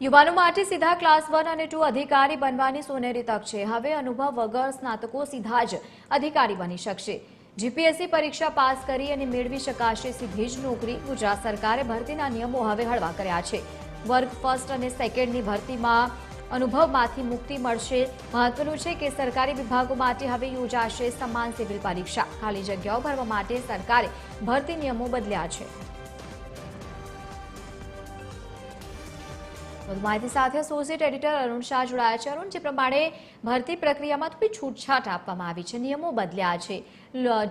યુવાનો માટે સીધા ક્લાસ 1 અને 2 અધિકારી બનવાની સોનેરી તક છે। હવે અનુભવ વગર સ્નાતકો સીધા જ અધિકારી બની શકશે। જીપીએસસી પરીક્ષા પાસ કરી અને મેળવી શકાશે સીધી જ નોકરી। ગુજરાત સરકારે ભરતીના નિયમો હવે હળવા કર્યા છે। વર્ગ ફર્સ્ટ અને સેકન્ડની ભરતીમાં અનુભવમાંથી મુક્તિ મળશે। મહત્વનું છે કે સરકારી વિભાગો માટે હવે યોજાશે સમાન સિવિલ પરીક્ષા। ખાલી જગ્યાઓ ભરવા માટે સરકારે ભરતી નિયમો બદલ્યા છે। માહિતી સાથે એસોસિએટ એડિટર અરુણ શાહ જોડાયા છે। અરુણ, જે પ્રમાણે ભરતી પ્રક્રિયામાં થોડી છૂટછાટ આપવામાં આવી છે, નિયમો બદલ્યા છે,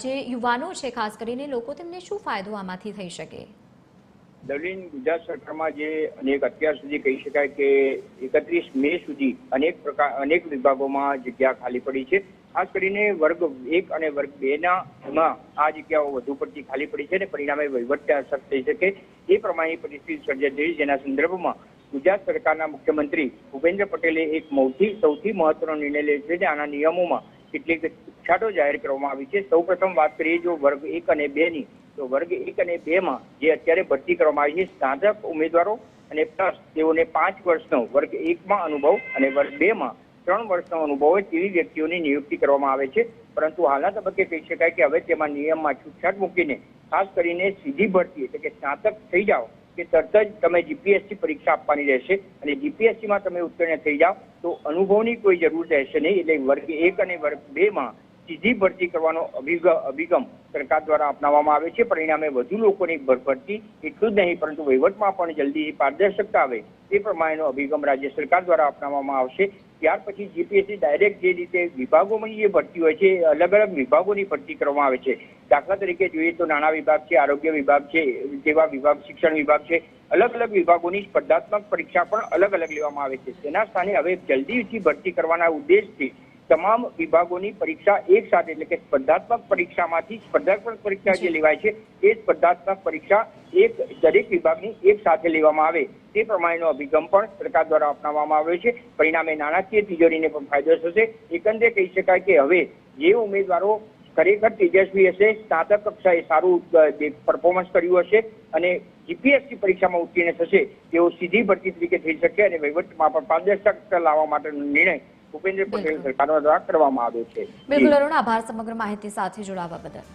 જે યુવાનો છે ખાસ કરીને લોકો, તેમને શું ફાયદો આમાંથી થઈ શકે? દલીન ગુજરાત સરકારમાં જે અત્યાર સુધી કહી શકાય કે 31 મે સુધી અનેક વિભાગોમાં જગ્યા ખાલી પડી છે। ખાસ કરીને વર્ગ 1 અને વર્ગ 2 આ જગ્યાઓ વધુ પડતી ખાલી પડી છે અને પરિણામે વહીવટને અસર થઈ શકે એ પ્રમાણેની પરિસ્થિતિ સર્જાઈ છે। જેના સંદર્ભમાં ગુજરાત સરકારના મુખ્યમંત્રી ભૂપેન્દ્ર પટેલે એક સૌથી મહત્વનો નિર્ણય લીધો છે। આના નિયમોમાં કેટલીક છૂટછાટો જાહેર કરવામાં આવી છે। સૌપ્રથમ વાત કરીએ જો વર્ગ 1 અને 2 ની, તો વર્ગ 1 અને 2 માં જે અત્યારે ભરતી કરવામાં આવી છે, સ્નાતક ઉમેદવારો અને પ્લસ તેઓને 5 વર્ષનો વર્ગ 1 માં અનુભવ અને વર્ગ 2 માં 3 વર્ષનો અનુભવ હોય તેવી વ્યક્તિઓની નિયુક્તિ કરવામાં આવે છે। પરંતુ હાલના તબક્કે કહી શકાય કે હવે તેમાં નિયમમાં છૂટછાટ મૂકીને ખાસ કરીને સીધી ભરતી એટલે કે સ્નાતક થઈ જાઓ કે તરત જ તમે જીપીએસસી પરીક્ષા આપવાની રહેશે અને જીપીએસસીમાં તમે ઉત્તીર્ણ થઈ જાઓ તો અનુભવની કોઈ જરૂર રહેશે નહીં। એટલે વર્ગ 1 અને વર્ગ 2 માં સીધી ભરતી કરવાનો અભિગમ સરકાર દ્વારા અપનાવવામાં આવે છે। પરિણામે વધુ લોકોની ભરતી એટલું જ નહીં પરંતુ વહીવટમાં પણ જલ્દી પારદર્શકતા આવે તે પ્રમાણેનો અભિગમ રાજ્ય સરકાર દ્વારા અપનાવવામાં આવશે। ત્યાર પછી જીપીએસસી ડાયરેક્ટ જે રીતે વિભાગોમાં જે ભરતી હોય છે, અલગ અલગ વિભાગોની ભરતી કરવામાં આવે છે। દાખલા તરીકે જોઈએ તો નાણાં વિભાગ છે, આરોગ્ય વિભાગ છે, જેવા વિભાગ, શિક્ષણ વિભાગ છે, અલગ અલગ વિભાગોની સ્પર્ધાત્મક પરીક્ષા પણ અલગ અલગ લેવામાં આવે છે। તેના સ્થાને હવે જલ્દીથી ભરતી કરવાના ઉદ્દેશથી તમામ વિભાગોની પરીક્ષા એક સાથે એટલે કે સ્પર્ધાત્મક પરીક્ષામાંથી સ્પર્ધાત્મક પરીક્ષા જે લેવાય છે એ સ્પર્ધાત્મક પરીક્ષા દરેક વિભાગની એક સાથે લેવામાં આવે તે પ્રમાણેનો અભિગમ પણ સરકાર દ્વારા અપનાવવામાં આવ્યો છે। પરિણામે નાણાકીય તિજોરીને પણ ફાયદો થશે। એકંદરે કહી શકાય કે હવે જે ઉમેદવારો ખરેખર તેજસ્વી હશે, સ્નાતક કક્ષાએ સારું પરફોર્મન્સ કર્યું હશે અને જીપીએસસી પરીક્ષામાં ઉત્તીર્ણ થશે તેઓ સીધી ભરતી તરીકે થઈ શકે અને વહીવટમાં પણ પારદર્શકતા લાવવા માટેનો નિર્ણય ભૂપેન્દ્ર પટેલ સરકાર દ્વારા કરવામાં આવ્યો છે। બિલકુલ અરુણ, આભાર સમગ્ર માહિતી સાથે જોડાવા બદલ।